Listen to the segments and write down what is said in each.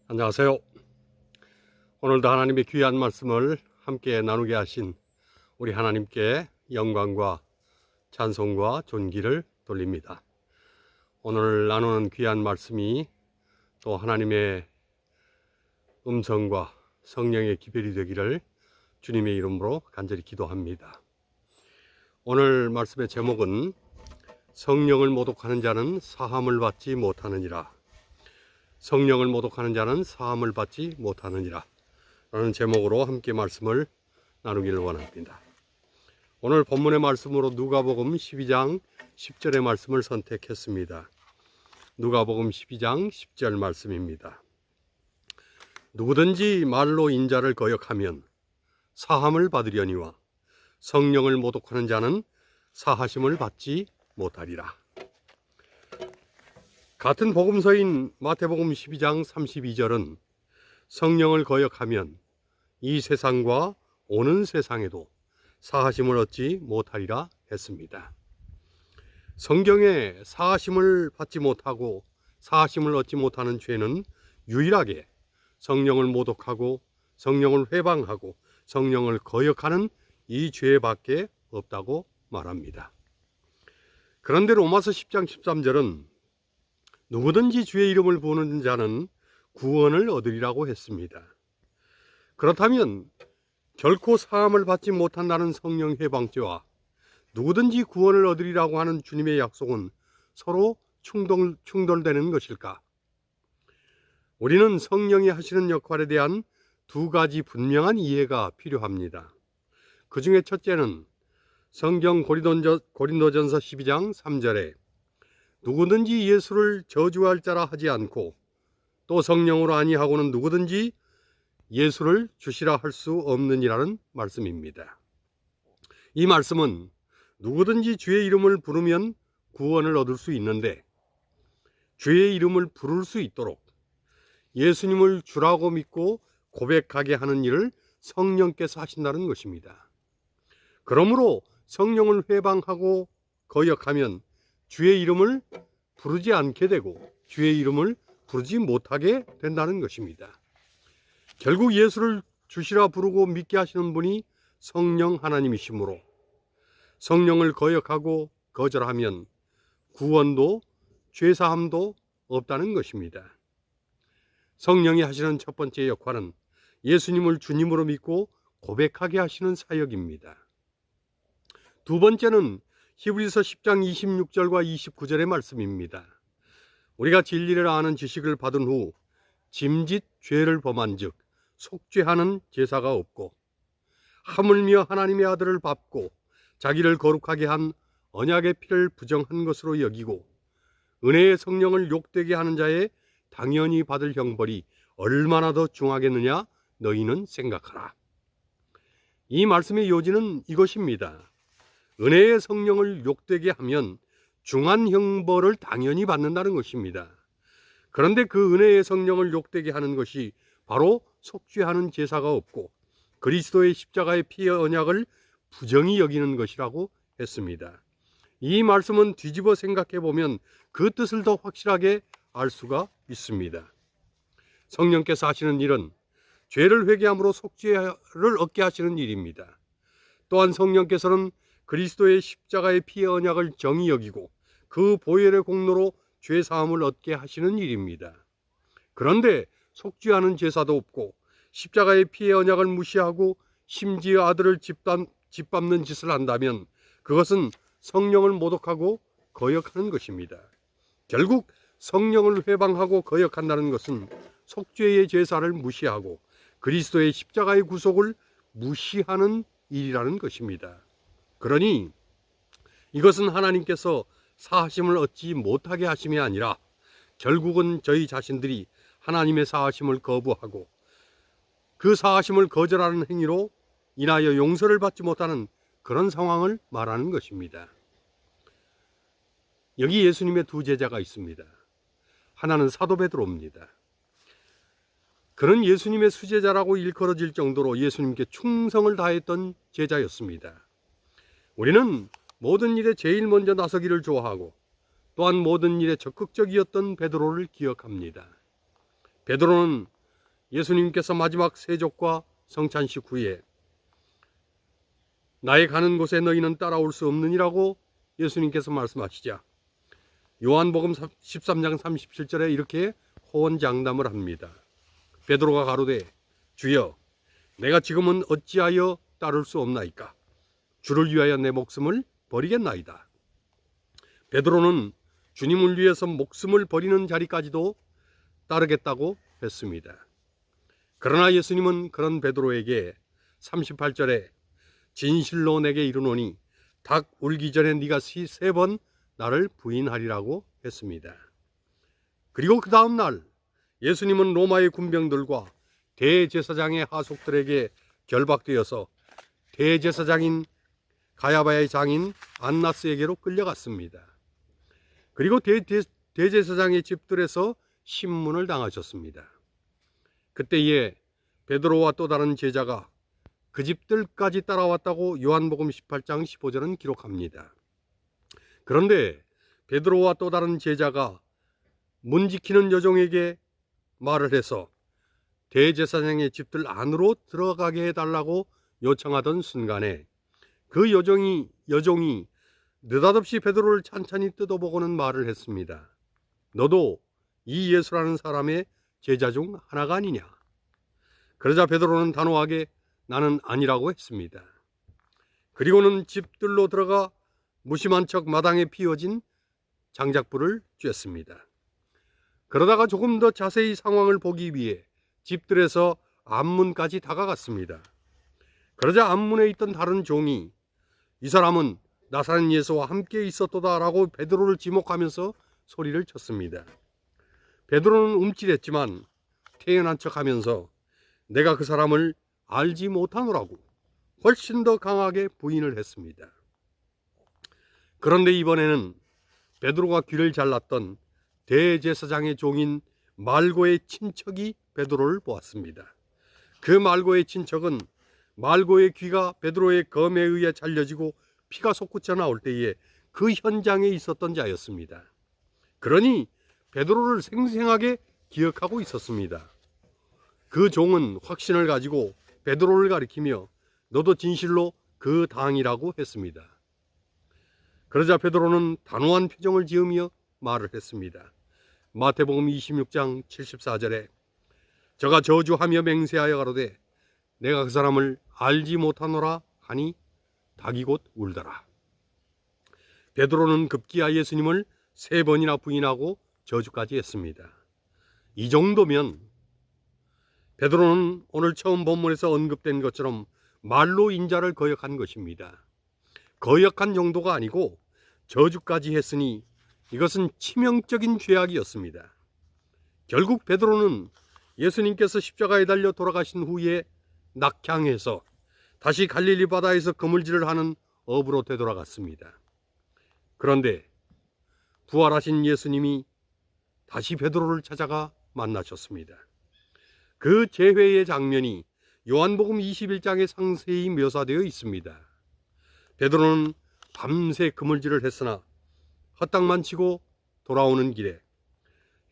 안녕하세요. 오늘도 하나님의 귀한 말씀을 함께 나누게 하신 우리 하나님께 영광과 찬송과 존귀를 돌립니다. 오늘 나누는 귀한 말씀이 또 하나님의 음성과 성령의 기별이 되기를 주님의 이름으로 간절히 기도합니다. 오늘 말씀의 제목은 성령을 모독하는 자는 사함을 받지 못하느니라. 성령을 모독하는 자는 사함을 받지 못하느니라 라는 제목으로 함께 말씀을 나누기를 원합니다. 오늘 본문의 말씀으로 누가복음 12장 10절의 말씀을 선택했습니다. 누가복음 12장 10절 말씀입니다. 누구든지 말로 인자를 거역하면 사함을 받으려니와 성령을 모독하는 자는 사하심을 받지 못하리라. 같은 복음서인 마태복음 12장 32절은 성령을 거역하면 이 세상과 오는 세상에도 사하심을 얻지 못하리라 했습니다. 성경에 사하심을 받지 못하고 사하심을 얻지 못하는 죄는 유일하게 성령을 모독하고 성령을 회방하고 성령을 거역하는 이 죄밖에 없다고 말합니다. 그런데 로마서 10장 13절은 누구든지 주의 이름을 부르는 자는 구원을 얻으리라고 했습니다. 그렇다면 결코 사함을 받지 못한다는 성령 회방죄와 누구든지 구원을 얻으리라고 하는 주님의 약속은 서로 충돌되는 것일까? 우리는 성령이 하시는 역할에 대한 두 가지 분명한 이해가 필요합니다. 그 중에 첫째는 성경 고린도전서 12장 3절에 누구든지 예수를 저주할 자라 하지 않고 또 성령으로 아니하고는 누구든지 예수를 주시라 할 수 없느니라는 말씀입니다. 이 말씀은 누구든지 주의 이름을 부르면 구원을 얻을 수 있는데 주의 이름을 부를 수 있도록 예수님을 주라고 믿고 고백하게 하는 일을 성령께서 하신다는 것입니다. 그러므로 성령을 회방하고 거역하면 주의 이름을 부르지 않게 되고 주의 이름을 부르지 못하게 된다는 것입니다. 결국 예수를 주시라 부르고 믿게 하시는 분이 성령 하나님이시므로 성령을 거역하고 거절하면 구원도 죄사함도 없다는 것입니다. 성령이 하시는 첫 번째 역할은 예수님을 주님으로 믿고 고백하게 하시는 사역입니다. 두 번째는 히브리서 10장 26절과 29절의 말씀입니다. 우리가 진리를 아는 지식을 받은 후 짐짓 죄를 범한 즉 속죄하는 제사가 없고 하물며 하나님의 아들을 밟고 자기를 거룩하게 한 언약의 피를 부정한 것으로 여기고 은혜의 성령을 욕되게 하는 자의 당연히 받을 형벌이 얼마나 더 중하겠느냐 너희는 생각하라. 이 말씀의 요지는 이것입니다. 은혜의 성령을 욕되게 하면 중한 형벌을 당연히 받는다는 것입니다. 그런데 그 은혜의 성령을 욕되게 하는 것이 바로 속죄하는 제사가 없고 그리스도의 십자가의 피의 언약을 부정히 여기는 것이라고 했습니다. 이 말씀은 뒤집어 생각해 보면 그 뜻을 더 확실하게 알 수가 있습니다. 성령께서 하시는 일은 죄를 회개함으로 속죄를 얻게 하시는 일입니다. 또한 성령께서는 그리스도의 십자가의 피의 언약을 정히 여기고 그 보혈의 공로로 죄 사함을 얻게 하시는 일입니다. 그런데 속죄하는 제사도 없고 십자가의 피의 언약을 무시하고 심지어 아들을 짓밟는 짓을 한다면 그것은 성령을 모독하고 거역하는 것입니다. 결국 성령을 회방하고 거역한다는 것은 속죄의 제사를 무시하고 그리스도의 십자가의 구속을 무시하는 일이라는 것입니다. 그러니 이것은 하나님께서 사하심을 얻지 못하게 하심이 아니라 결국은 저희 자신들이 하나님의 사하심을 거부하고 그 사하심을 거절하는 행위로 인하여 용서를 받지 못하는 그런 상황을 말하는 것입니다. 여기 예수님의 두 제자가 있습니다. 하나는 사도 베드로입니다. 그는 예수님의 수제자라고 일컬어질 정도로 예수님께 충성을 다했던 제자였습니다. 우리는 모든 일에 제일 먼저 나서기를 좋아하고 또한 모든 일에 적극적이었던 베드로를 기억합니다. 베드로는 예수님께서 마지막 세족과 성찬식 후에 나의 가는 곳에 너희는 따라올 수 없느니라고 예수님께서 말씀하시자 요한복음 13장 37절에 이렇게 호언장담을 합니다. 베드로가 가로되 주여 내가 지금은 어찌하여 따를 수 없나이까? 주를 위하여 내 목숨을 버리겠나이다. 베드로는 주님을 위해서 목숨을 버리는 자리까지도 따르겠다고 했습니다. 그러나 예수님은 그런 베드로에게 38절에 진실로 내게 이르노니 닭 울기 전에 네가 3번 나를 부인하리라고 했습니다. 그리고 그 다음 날 예수님은 로마의 군병들과 대제사장의 하속들에게 결박되어서 대제사장인 가야바의 장인 안나스에게로 끌려갔습니다. 그리고 대제사장의 집들에서 신문을 당하셨습니다. 그때에 베드로와 또 다른 제자가 그 집들까지 따라왔다고 요한복음 18장 15절은 기록합니다. 그런데 베드로와 또 다른 제자가 문 지키는 여종에게 말을 해서 대제사장의 집들 안으로 들어가게 해달라고 요청하던 순간에 그 여종이 느닷없이 베드로를 찬찬히 뜯어보고는 말을 했습니다. 너도 이 예수라는 사람의 제자 중 하나가 아니냐? 그러자 베드로는 단호하게 나는 아니라고 했습니다. 그리고는 집들로 들어가 무심한 척 마당에 피워진 장작불을 쬐습니다. 그러다가 조금 더 자세히 상황을 보기 위해 집들에서 앞문까지 다가갔습니다. 그러자 앞문에 있던 다른 종이 이 사람은 나사렛 예수와 함께 있었도다라고 베드로를 지목하면서 소리를 쳤습니다. 베드로는 움찔했지만 태연한 척하면서 내가 그 사람을 알지 못하노라고 훨씬 더 강하게 부인을 했습니다. 그런데 이번에는 베드로가 귀를 잘랐던 대제사장의 종인 말고의 친척이 베드로를 보았습니다. 그 말고의 친척은 말고의 귀가 베드로의 검에 의해 잘려지고 피가 솟구쳐 나올 때에 그 현장에 있었던 자였습니다. 그러니 베드로를 생생하게 기억하고 있었습니다. 그 종은 확신을 가지고 베드로를 가리키며 너도 진실로 그 당이라고 했습니다. 그러자 베드로는 단호한 표정을 지으며 말을 했습니다. 마태복음 26장 74절에 저가 저주하며 맹세하여 가로되 내가 그 사람을 알지 못하노라 하니 닭이 곧 울더라. 베드로는 급기야 예수님을 3번이나 부인하고 저주까지 했습니다. 이 정도면 베드로는 오늘 처음 본문에서 언급된 것처럼 말로 인자를 거역한 것입니다. 거역한 정도가 아니고 저주까지 했으니 이것은 치명적인 죄악이었습니다. 결국 베드로는 예수님께서 십자가에 달려 돌아가신 후에 낙향해서 다시 갈릴리 바다에서 그물질을 하는 업으로 되돌아갔습니다. 그런데 부활하신 예수님이 다시 베드로를 찾아가 만나셨습니다. 그 재회의 장면이 요한복음 21장에 상세히 묘사되어 있습니다. 베드로는 밤새 그물질을 했으나 헛땅만 치고 돌아오는 길에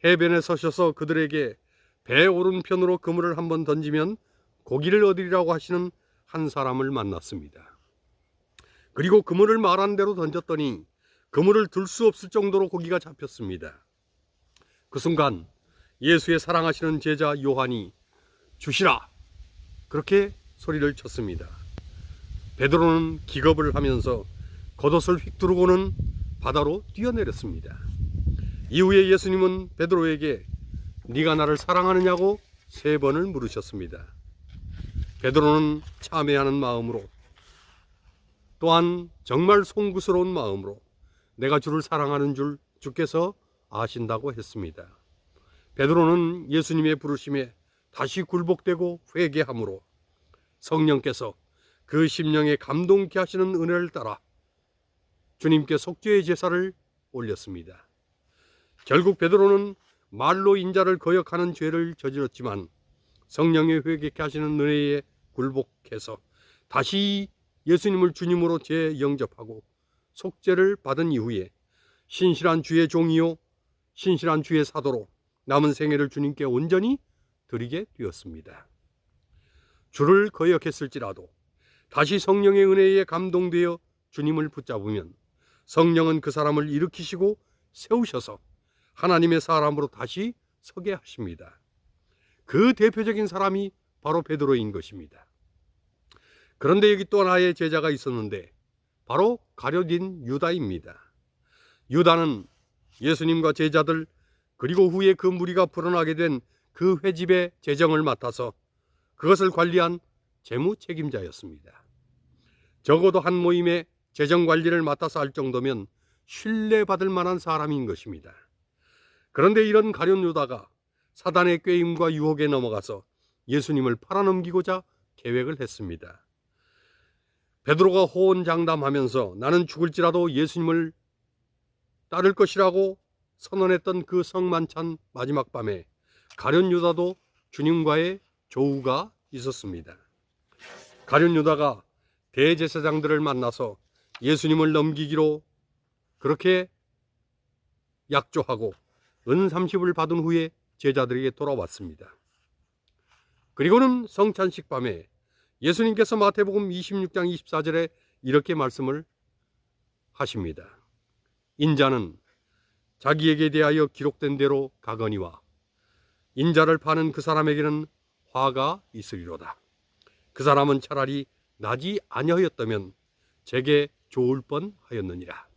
해변에 서셔서 그들에게 배 오른편으로 그물을 한번 던지면 고기를 얻으리라고 하시는 한 사람을 만났습니다. 그리고 그물을 말한 대로 던졌더니 그물을 들 수 없을 정도로 고기가 잡혔습니다. 그 순간 예수의 사랑하시는 제자 요한이 주시라 그렇게 소리를 쳤습니다. 베드로는 기겁을 하면서 겉옷을 휙두르고는 바다로 뛰어내렸습니다. 이후에 예수님은 베드로에게 네가 나를 사랑하느냐고 3번을 물으셨습니다. 베드로는 참회하는 마음으로 또한 정말 송구스러운 마음으로 내가 주를 사랑하는 줄 주께서 아신다고 했습니다. 베드로는 예수님의 부르심에 다시 굴복되고 회개함으로 성령께서 그 심령에 감동케 하시는 은혜를 따라 주님께 속죄의 제사를 올렸습니다. 결국 베드로는 말로 인자를 거역하는 죄를 저질렀지만 성령의 회개케 하시는 은혜에 굴복해서 다시 예수님을 주님으로 재영접하고 속죄를 받은 이후에 신실한 주의 종이요 신실한 주의 사도로 남은 생애를 주님께 온전히 드리게 되었습니다. 주를 거역했을지라도 다시 성령의 은혜에 감동되어 주님을 붙잡으면 성령은 그 사람을 일으키시고 세우셔서 하나님의 사람으로 다시 서게 하십니다. 그 대표적인 사람이 바로 베드로인 것입니다. 그런데 여기 또 하나의 제자가 있었는데 바로 가룟인 유다입니다. 유다는 예수님과 제자들 그리고 후에 그 무리가 불어나게 된 그 회집의 재정을 맡아서 그것을 관리한 재무 책임자였습니다. 적어도 한 모임의 재정 관리를 맡아서 할 정도면 신뢰받을 만한 사람인 것입니다. 그런데 이런 가룟 유다가 사단의 꾀임과 유혹에 넘어가서 예수님을 팔아넘기고자 계획을 했습니다. 베드로가 호언장담하면서 나는 죽을지라도 예수님을 따를 것이라고 선언했던 그 성만찬 마지막 밤에 가룟 유다도 주님과의 조우가 있었습니다. 가룟 유다가 대제사장들을 만나서 예수님을 넘기기로 그렇게 약조하고 은 30을 받은 후에 제자들에게 돌아왔습니다. 그리고는 성찬식 밤에 예수님께서 마태복음 26장 24절에 이렇게 말씀을 하십니다. 인자는 자기에게 대하여 기록된 대로 가거니와 인자를 파는 그 사람에게는 화가 있으리로다. 그 사람은 차라리 나지 아니하였다면 제게 좋을 뻔하였느니라.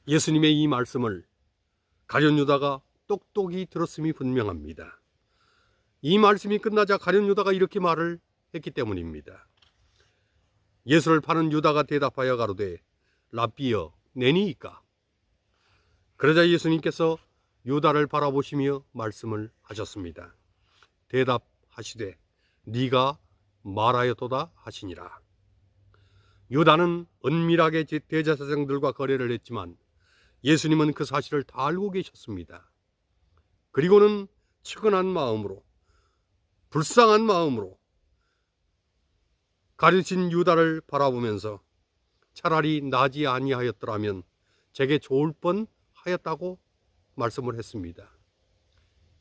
예수님의 이 말씀을 가룟 유다가 똑똑히 들었음이 분명합니다. 이 말씀이 끝나자 가룟 유다가 이렇게 말을 했기 때문입니다. 예수를 파는 유다가 대답하여 가로되 랍비여 내니이까. 그러자 예수님께서 유다를 바라보시며 말씀을 하셨습니다. 대답하시되 네가 말하였도다 하시니라. 유다는 은밀하게 대제사장들과 거래를 했지만 예수님은 그 사실을 다 알고 계셨습니다. 그리고는 측은한 마음으로 불쌍한 마음으로 가르친 유다를 바라보면서 차라리 나지 아니하였더라면 제게 좋을 뻔하였다고 말씀을 했습니다.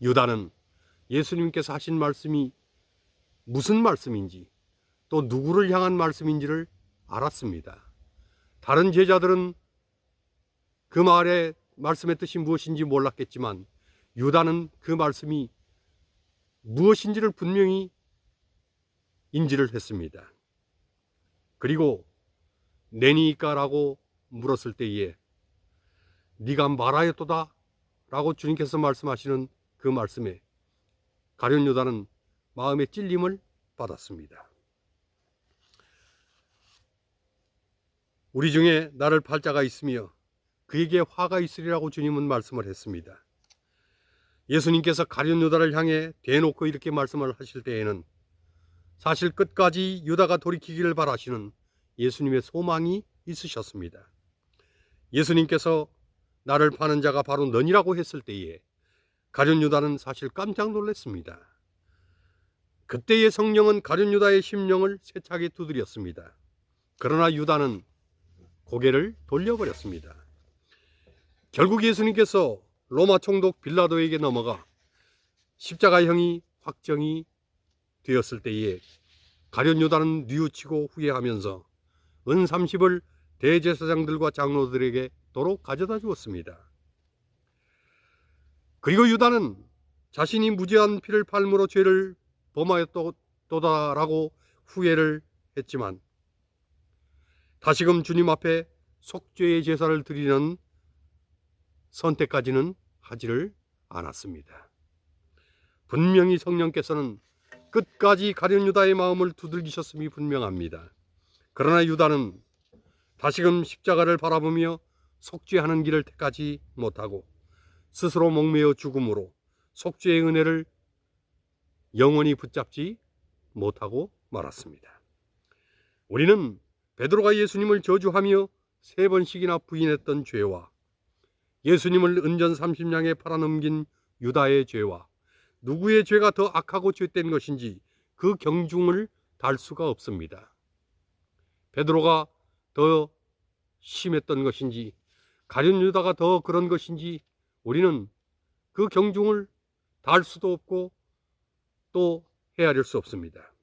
유다는 예수님께서 하신 말씀이 무슨 말씀인지 또 누구를 향한 말씀인지를 알았습니다. 다른 제자들은 그 말씀의 뜻이 무엇인지 몰랐겠지만 유다는 그 말씀이 무엇인지를 분명히 인지를 했습니다. 그리고 내니까라고 물었을 때에 네가 말하였도다 라고 주님께서 말씀하시는 그 말씀에 가룟 유다는 마음의 찔림을 받았습니다. 우리 중에 나를 팔 자가 있으며 그에게 화가 있으리라고 주님은 말씀을 했습니다. 예수님께서 가룟 유다를 향해 대놓고 이렇게 말씀을 하실 때에는 사실 끝까지 유다가 돌이키기를 바라시는 예수님의 소망이 있으셨습니다. 예수님께서 나를 파는 자가 바로 너니라고 했을 때에 가룟 유다는 사실 깜짝 놀랐습니다. 그때의 성령은 가룟 유다의 심령을 세차게 두드렸습니다. 그러나 유다는 고개를 돌려버렸습니다. 결국 예수님께서 로마 총독 빌라도에게 넘어가 십자가형이 확정이 되었을 때에 가룟 유다는 뉘우치고 후회하면서 은 30을 대제사장들과 장로들에게 도로 가져다 주었습니다. 그리고 유다는 자신이 무죄한 피를 팔므로 죄를 범하였도다라고 후회를 했지만 다시금 주님 앞에 속죄의 제사를 드리는 선택까지는 하지를 않았습니다. 분명히 성령께서는 끝까지 가룟 유다의 마음을 두들기셨음이 분명합니다. 그러나 유다는 다시금 십자가를 바라보며 속죄하는 길을 택하지 못하고 스스로 목매어 죽음으로 속죄의 은혜를 영원히 붙잡지 못하고 말았습니다. 우리는 베드로가 예수님을 저주하며 3번씩이나 부인했던 죄와 예수님을 은전 30냥에 팔아넘긴 유다의 죄와 누구의 죄가 더 악하고 죄된 것인지 그 경중을 달 수가 없습니다. 베드로가 더 심했던 것인지 가룟 유다가 더 그런 것인지 우리는 그 경중을 닿을 수도 없고 또 헤아릴 수 없습니다.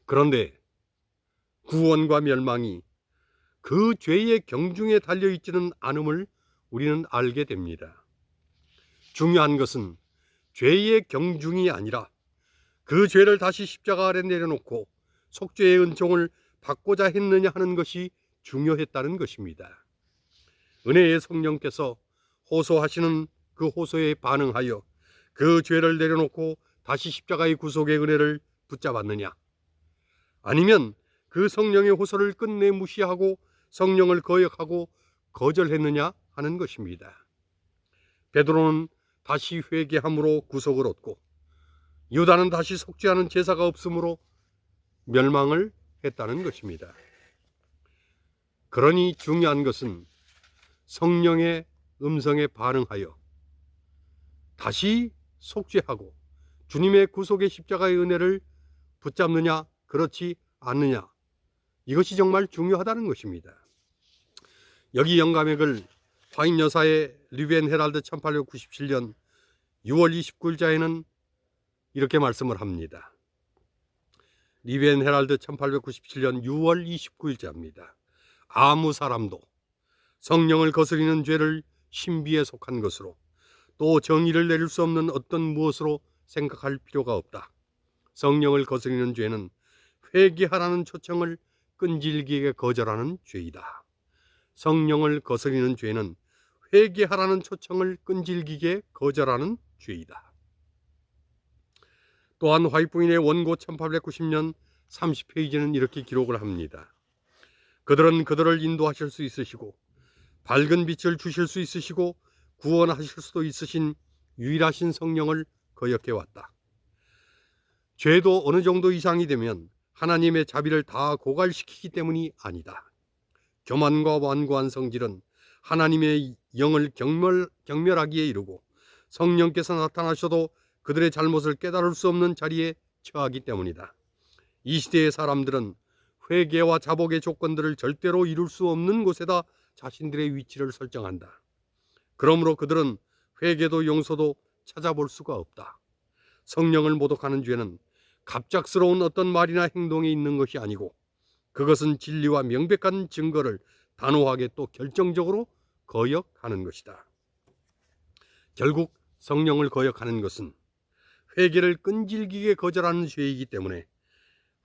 그런데 구원과 멸망이 그 죄의 경중에 달려있지는 않음을 우리는 알게 됩니다. 중요한 것은 죄의 경중이 아니라 그 죄를 다시 십자가 아래 내려놓고 속죄의 은총을 받고자 했느냐 하는 것이 중요했다는 것입니다. 은혜의 성령께서 호소하시는 그 호소에 반응하여 그 죄를 내려놓고 다시 십자가의 구속의 은혜를 붙잡았느냐, 아니면 그 성령의 호소를 끝내 무시하고 성령을 거역하고 거절했느냐 하는 것입니다. 베드로는 다시 회개함으로 구속을 얻고 유다는 다시 속죄하는 제사가 없으므로 멸망을 했다는 것입니다. 그러니 중요한 것은 성령의 음성에 반응하여 다시 속죄하고 주님의 구속의 십자가의 은혜를 붙잡느냐 그렇지 않느냐, 이것이 정말 중요하다는 것입니다. 여기 영감액을 화인여사의 리벤 헤랄드 1897년 6월 29일자에는 이렇게 말씀을 합니다. 리벤 헤랄드 1897년 6월 29일자입니다. 아무 사람도 성령을 거스리는 죄를 신비에 속한 것으로 또 정의를 내릴 수 없는 어떤 무엇으로 생각할 필요가 없다. 성령을 거스리는 죄는 회개하라는 초청을 끈질기게 거절하는 죄이다. 성령을 거스리는 죄는 회개하라는 초청을 끈질기게 거절하는 죄이다. 또한 화이트부인의 원고 1890년 30페이지는 이렇게 기록을 합니다. 그들은 그들을 인도하실 수 있으시고 밝은 빛을 주실 수 있으시고 구원하실 수도 있으신 유일하신 성령을 거역해왔다. 죄도 어느 정도 이상이 되면 하나님의 자비를 다 고갈시키기 때문이 아니다. 교만과 완고한 성질은 하나님의 영을 경멸하기에 이르고 성령께서 나타나셔도 그들의 잘못을 깨달을 수 없는 자리에 처하기 때문이다. 이 시대의 사람들은 회개와 자복의 조건들을 절대로 이룰 수 없는 곳에다 자신들의 위치를 설정한다. 그러므로 그들은 회개도 용서도 찾아볼 수가 없다. 성령을 모독하는 죄는 갑작스러운 어떤 말이나 행동에 있는 것이 아니고 그것은 진리와 명백한 증거를 단호하게 또 결정적으로 거역하는 것이다. 결국 성령을 거역하는 것은 회개를 끈질기게 거절하는 죄이기 때문에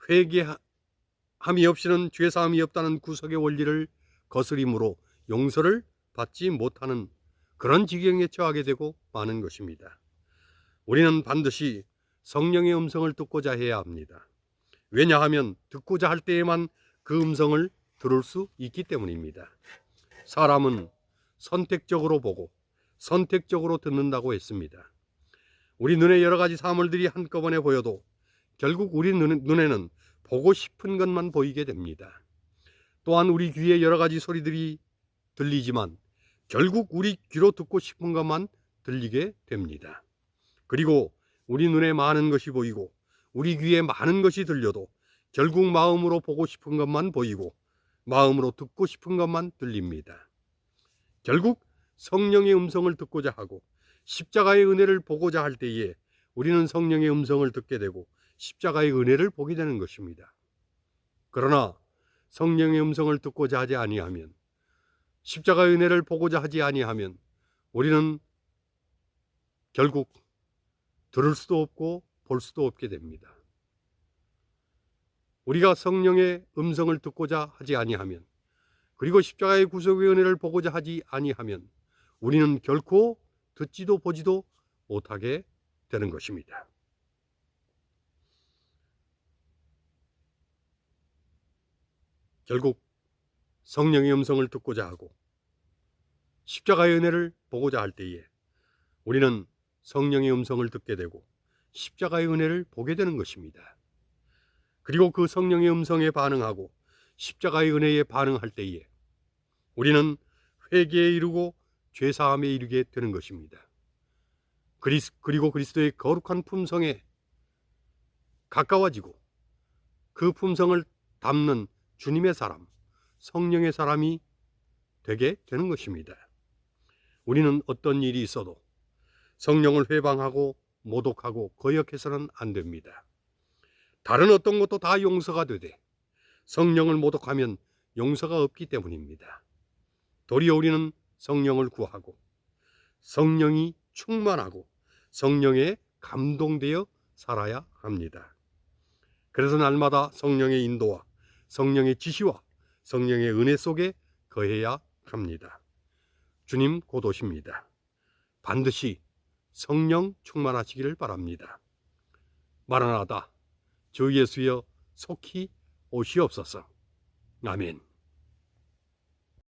회개함이 없이는 죄사함이 없다는 구속의 원리를 거스림으로 용서를 받지 못하는 그런 지경에 처하게 되고 마는 것입니다. 우리는 반드시 성령의 음성을 듣고자 해야 합니다. 왜냐하면 듣고자 할 때에만 그 음성을 들을 수 있기 때문입니다. 사람은 선택적으로 보고 선택적으로 듣는다고 했습니다. 우리 눈에 여러 가지 사물들이 한꺼번에 보여도 결국 우리 눈에는 보고 싶은 것만 보이게 됩니다. 또한 우리 귀에 여러 가지 소리들이 들리지만 결국 우리 귀로 듣고 싶은 것만 들리게 됩니다. 그리고 우리 눈에 많은 것이 보이고 우리 귀에 많은 것이 들려도 결국 마음으로 보고 싶은 것만 보이고 마음으로 듣고 싶은 것만 들립니다. 결국 성령의 음성을 듣고자 하고 십자가의 은혜를 보고자 할 때에 우리는 성령의 음성을 듣게 되고 십자가의 은혜를 보게 되는 것입니다. 그러나 성령의 음성을 듣고자 하지 아니하면, 십자가의 은혜를 보고자 하지 아니하면 우리는 결국 들을 수도 없고 볼 수도 없게 됩니다. 우리가 성령의 음성을 듣고자 하지 아니하면, 그리고 십자가의 구속의 은혜를 보고자 하지 아니하면 우리는 결코 듣지도 보지도 못하게 되는 것입니다. 결국 성령의 음성을 듣고자 하고 십자가의 은혜를 보고자 할 때에 우리는 성령의 음성을 듣게 되고 십자가의 은혜를 보게 되는 것입니다. 그리고 그 성령의 음성에 반응하고 십자가의 은혜에 반응할 때에 우리는 회개에 이르고 죄사함에 이르게 되는 것입니다. 그리고 그리스도의 거룩한 품성에 가까워지고 그 품성을 담는 주님의 사람, 성령의 사람이 되게 되는 것입니다. 우리는 어떤 일이 있어도 성령을 회방하고 모독하고 거역해서는 안 됩니다. 다른 어떤 것도 다 용서가 되되 성령을 모독하면 용서가 없기 때문입니다. 도리어 우리는 성령을 구하고 성령이 충만하고 성령에 감동되어 살아야 합니다. 그래서 날마다 성령의 인도와 성령의 지시와 성령의 은혜 속에 거해야 합니다. 주님 곧 오십니다. 반드시 성령 충만하시기를 바랍니다. 마라나다, 주 예수여 속히 오시옵소서. 아멘.